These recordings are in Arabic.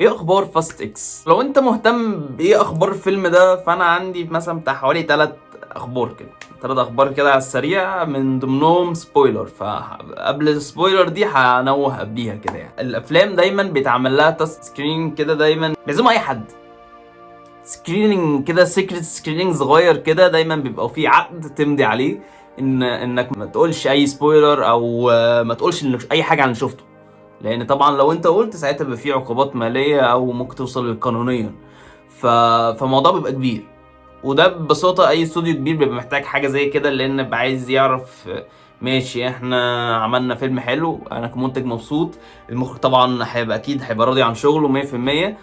ايه اخبار فاست اكس؟ لو انت مهتم بايه اخبار الفيلم ده، فانا عندي مثلا بتاع حوالي 3 اخبار كده على السريع، من ضمنهم سبويلر. فقبل السبويلر دي هنوه قبليها كده. يعني الافلام دايما بيتعمل لها تست سكرين كده، دايما بيعزموا اي حد سكريننج كده، سيكريت سكريننج صغير كده، دايما بيبقى فيه عقد تمضي عليه انك ما تقولش اي سبويلر، او ما تقولش اي حاجه عن اللي شفته، لان طبعا لو انت قلت ساعتها بيبقى فيه عقوبات ماليه او ممكن توصل للقانونيا. فالموضوع بيبقى كبير، وده ببساطه اي استوديو كبير بيبقى محتاج حاجه زي كده، لان بيبقى عايز يعرف ماشي احنا عملنا فيلم حلو، انا كمنتج مبسوط، المخرج طبعا اكيد هيبقى راضي عن شغله 100%.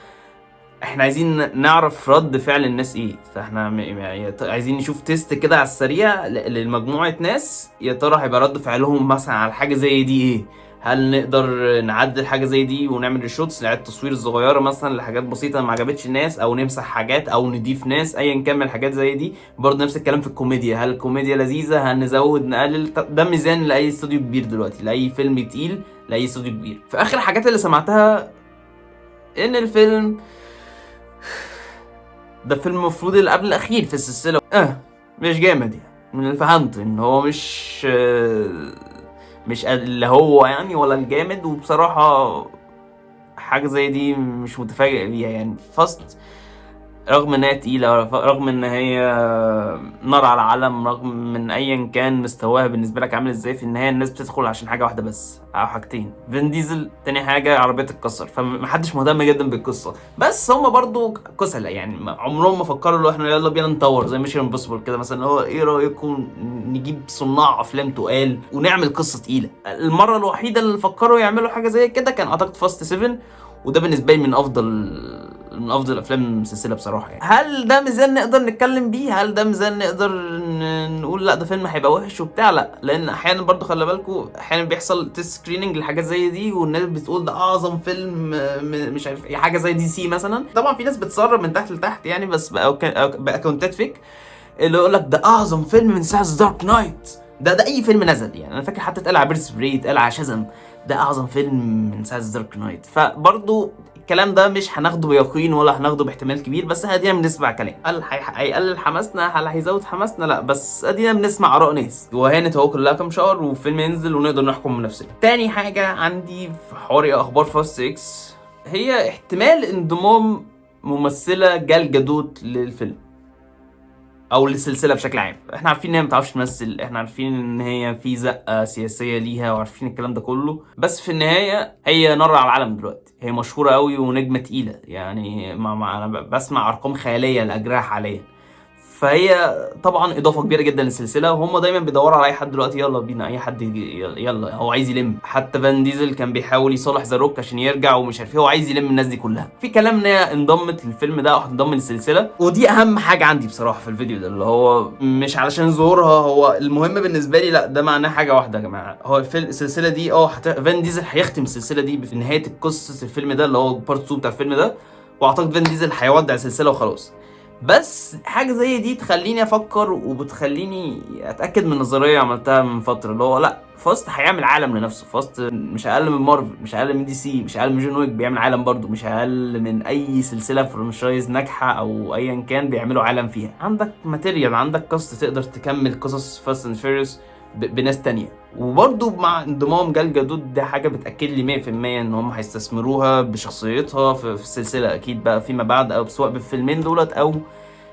احنا عايزين نعرف رد فعل الناس ايه، فاحنا يعني عايزين نشوف تيست كده على السريع لمجموعة ناس، يا ترى هيبقى رد فعلهم مثلا على حاجة زي دي ايه. هل نقدر نعدل حاجة زي دي ونعمل الشوتس لعدة تصوير الصغيرة مثلا لحاجات بسيطة ما عجبتش الناس، او نمسح حاجات او نضيف ناس، ايا كان من الحاجات زي دي. برضه نفس الكلام في الكوميديا، هل الكوميديا لذيذة، هل نزود نقلل. ده ميزان لاي استوديو كبير دلوقتي، لاي فيلم تقيل، لاي استوديو كبير. في اخر الحاجات اللي سمعتها ان الفيلم ده فيلم المفروض اللي قبل الاخير في السلسله، مش جامد يعني، من اللي فهمت ان هو مش اللي هو يعني ولا الجامد. وبصراحه حاجه زي دي مش متفاجئ بيها يعني. فاست رغم ان هي تقيله، رغم ان هي نار على علم، رغم من ايا كان مستواها بالنسبه لك عامل ازاي، في النهايه الناس بتدخل عشان حاجه واحده بس او حاجتين: فين ديزل، تاني حاجه عربيه تتكسر. فمحدش مهتم جدا بالقصه، بس هم برضو كسلة يعني، عمرهم ما فكروا لو احنا يلا بينا نطور زي ميشن امبوسيبل كده مثلا، هو ايه رايكم نجيب صناع افلام تقال ونعمل قصه تقيله. المره الوحيده اللي فكروا يعملوا حاجه زي كده كان اعتقد فاست 7، وده بالنسبه لي من افضل افلام السلسله بصراحه يعني. هل ده ميزان نقدر نتكلم بيه؟ هل ده ميزان نقدر نقول لا ده فيلم هيبقى وحش وبتاع؟ لا، لان احيانا برضو خلي بالكم، احيانا بيحصل تيست سكريننج لحاجات زي دي والناس بتقول ده اعظم فيلم، مش عارف ايه، حاجه زي دي سي مثلا. طبعا في ناس بتسرب من تحت لتحت يعني، بس باكونتات فيك، اللي يقول لك ده اعظم فيلم من ساعه دارك نايت. ده اي فيلم نزل يعني، انا فاكر حتى اتقال على بيرس فري، اتقال على شازم، ده اعظم فيلم من ساعه دارك نايت. فبرضو الكلام ده مش هناخده بيقين ولا هناخده باحتمال كبير، بس ادينا بنسمع كلام. هل هيقلل حماسنا؟ هل هيزود حماسنا؟ لا، بس ادينا بنسمع اراء ناس، وهانت اهو كلها كام شهر وفيلم ينزل ونقدر نحكم بنفسنا. تاني حاجه عندي في حواري اخبار فاست اكس، هي احتمال انضمام ممثله جال جادوت للفيلم او للسلسله بشكل عام. احنا عارفين ان هي ما بتعرفش تمثل، احنا عارفين ان هي في زقه سياسيه ليها، وعارفين الكلام ده كله، بس في النهايه هي نار على العالم دلوقتي، هي مشهوره قوي ونجمه تقيله يعني. انا بسمع ارقام خياليه لاجرها حاليا. فهي طبعا اضافه كبيره جدا للسلسله، وهم دايما بيدوروا على اي حد دلوقتي، يلا بينا اي حد يلا هو عايز يلم. حتى فان ديزل كان بيحاول يصالح ذا روك عشان يرجع ومش عارف ايه، هو عايز يلم الناس دي كلها. في كلام ان هي انضمت للفيلم ده او هتنضم للسلسله، ودي اهم حاجه عندي بصراحه في الفيديو ده، اللي هو مش علشان ظهورها هو المهم بالنسبه لي، لا، ده معناه حاجه واحده يا جماعه، هو السلسله دي فان ديزل هيختم السلسله دي في نهايه قصه الفيلم ده اللي هو بارت 2 بتاع الفيلم ده، واعتقد فان ديزل هيودع السلسله وخلاص. بس حاجه زي دي تخليني افكر، وبتخليني اتاكد من نظريه عملتها من فتره، اللي هو لا، فاست هيعمل عالم لنفسه. فاست مش اقل من مارفل، مش اقل من دي سي، مش اقل من جون ويك، بيعمل عالم برضه، مش اقل من اي سلسله فرانشايز ناجحه او ايا كان بيعملوا عالم فيها. عندك ماتيريال، عندك كاست تقدر تكمل قصص فاست اند فيريوس بناس تانية. وبرضه مع انضمام جال جادوت، ده حاجه بتاكد لي 100% ان هم هيستثمروها بشخصيتها في السلسله اكيد بقى فيما بعد، او سواء بالفيلمين دولت او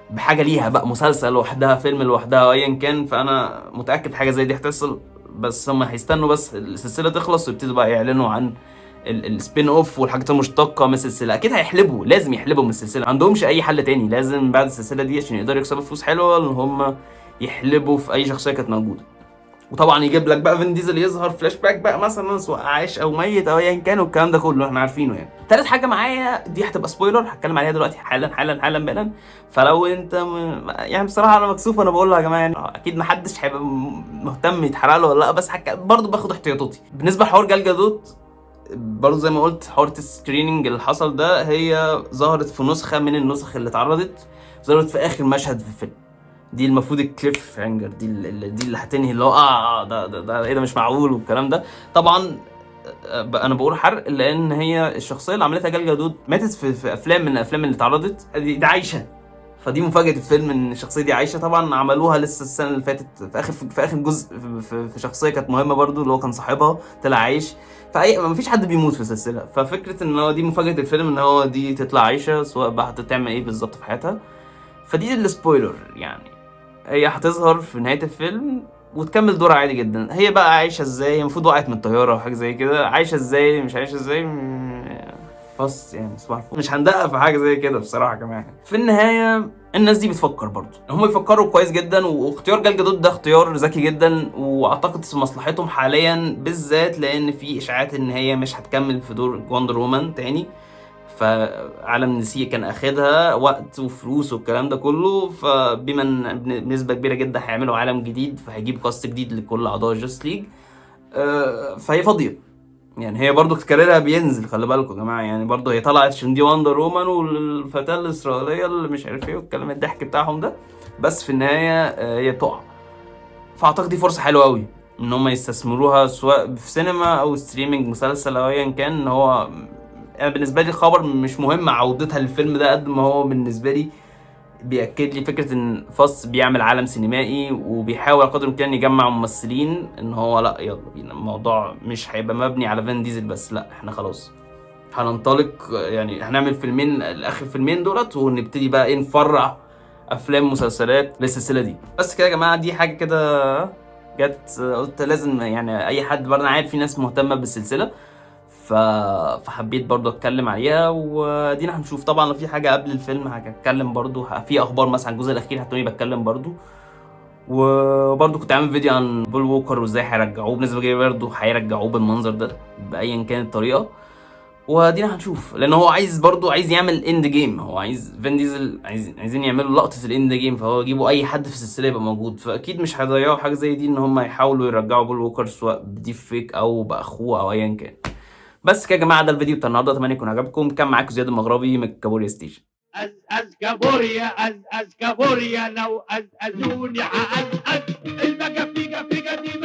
بحاجه ليها بقى، مسلسل لوحدها، فيلم لوحدها، ايا كان. فانا متاكد حاجه زي دي هتحصل، بس هم هيستنوا بس السلسله تخلص ويبتدوا بقى يعلنوا عن السبين اوف والحاجات المشتقه من السلسله. اكيد هيحلبوا، لازم يحلبوا من السلسله، ما عندهمش اي حل تاني. لازم بعد السلسله دي عشان يقدروا يكسبوا فلوس حلوه ان هم يحلبوا في اي شخصيه كانت موجوده. وطبعا يجيب لك بقى فين ديزل يظهر فلاش باك بقى مثلا، سواء عايش او ميت او ايا كان، والكلام ده كله احنا عارفينه يعني. تالت حاجه معايا دي هتبقى سبويلر، هتكلم عليها دلوقتي حالا حالا حالا بالا. فلو انت يعني بصراحه انا مكسوف وانا بقولها يا جماعه يعني، اكيد محدش هيبقى مهتم يتحرق له ولا لا، بس برضه باخد احتياطاتي بالنسبه لحوار جال جادوت. برضه زي ما قلت، حوار السكريننج اللي حصل ده، هي ظهرت في نسخه من النسخ اللي اتعرضت، ظهرت في اخر مشهد في الفيلم. دي المفروض الكليف هانجر، دي اللي هتنهي اللي هو ده ايه ده مش معقول والكلام ده. طبعا انا بقول حرق لان هي الشخصيه اللي عملتها جال جادوت ماتت في افلام من الافلام اللي اتعرضت، دي عايشه. فدي مفاجاه الفيلم ان الشخصيه دي عايشه. طبعا عملوها لسه السنه اللي فاتت في اخر جزء في شخصيه كانت مهمه برضو اللي هو كان صاحبها طلع عايش. ما فيش حد بيموت في السلسله، ففكره ان هو دي مفاجاه الفيلم ان هو دي تطلع عايشه، سواء بقى هتعمل ايه بالظبط في حياتها. فدي السبويلر يعني. هي هتظهر في نهايه الفيلم وتكمل دورها عادي جدا. هي بقى عايشه ازاي؟ هي المفروض وقعت من الطياره او حاجه زي كده. عايشه ازاي مش عايشه ازاي بس يعني صباح الفل. مش هندقق في حاجه زي كده بصراحه يا جماعه. في النهايه الناس دي بتفكر برضه، هم يفكروا كويس جدا، واختيار جال جادوت ده اختيار ذكي جدا، واعتقد في مصلحتهم حاليا بالذات، لان في اشاعات ان هي مش هتكمل في دور وندر وومن تاني. فعالم دي سي كان اخدها وقت وفلوس والكلام ده كله، فبما ان بنسبه كبيره جدا هيعملوا عالم جديد، فهيجيب كاست جديد لكل اعضاء جاست ليج. فهي فاضيه يعني. هي برضو كاريرها بينزل، خلي بالكم يا جماعه يعني. برضو هي طلعت عشان دي وندر وومن والفتاه الاسرائيليه اللي مش عارف ايه والكلام الضحك بتاعهم ده، بس في النهايه هي بتقع. فاعتقد دي فرصه حلوه قوي ان هم يستثمروها سواء في سينما او ستريمينج، مسلسل او ايا كان. ان هو انا بالنسبه لي الخبر مش مهم عودتها للفيلم ده قد ما هو بالنسبه لي بيأكد لي فكره ان فاست بيعمل عالم سينمائي وبيحاول قدر الامكان يجمع ممثلين. ان هو لا يلا بينا، الموضوع مش هيبقى مبني على فان ديزل بس، لا احنا خلاص هننطلق يعني. هنعمل فيلمين، الاخر فيلمين دولت، ونبتدي بقى ايه نفرع افلام مسلسلات للسلسله دي. بس كده يا جماعه، دي حاجه كده جت قلت لازم يعني اي حد برضه، انا عارف في ناس مهتمه بالسلسله فحبيت برضه اتكلم عليها. ودينا هنشوف طبعا لو في حاجه قبل الفيلم هتكلم برضه، في اخبار مثلا الجزء الاخير هتلاقوني بتكلم برضه. وبرضه كنت عامل فيديو عن بول ووكر وازاي هيرجعوه، بنسبه كبيره برضه هيرجعوه بالمنظر ده بايا كانت الطريقه. ودينا هنشوف، لان هو عايز برضه عايز يعمل اند جيم. هو عايز فين ديزل عايزين يعملوا لقطه الاند جيم، فهو يجيبوا اي حد في السلسله يبقى موجود. فاكيد مش هيضيعوا حاجه زي دي ان هم يحاولوا يرجعوا بول ووكر سواء بديب فيك او باخوه او ايا كان. بس كده يا جماعه، ده الفيديو بتاع النهارده، اتمنى يكون عجبكم. كان معاكم زياد المغربي من كابوريا ستيشن. أز كابوريا أز كابوريا لو أزوني حأز المجا فيجا فيجا دي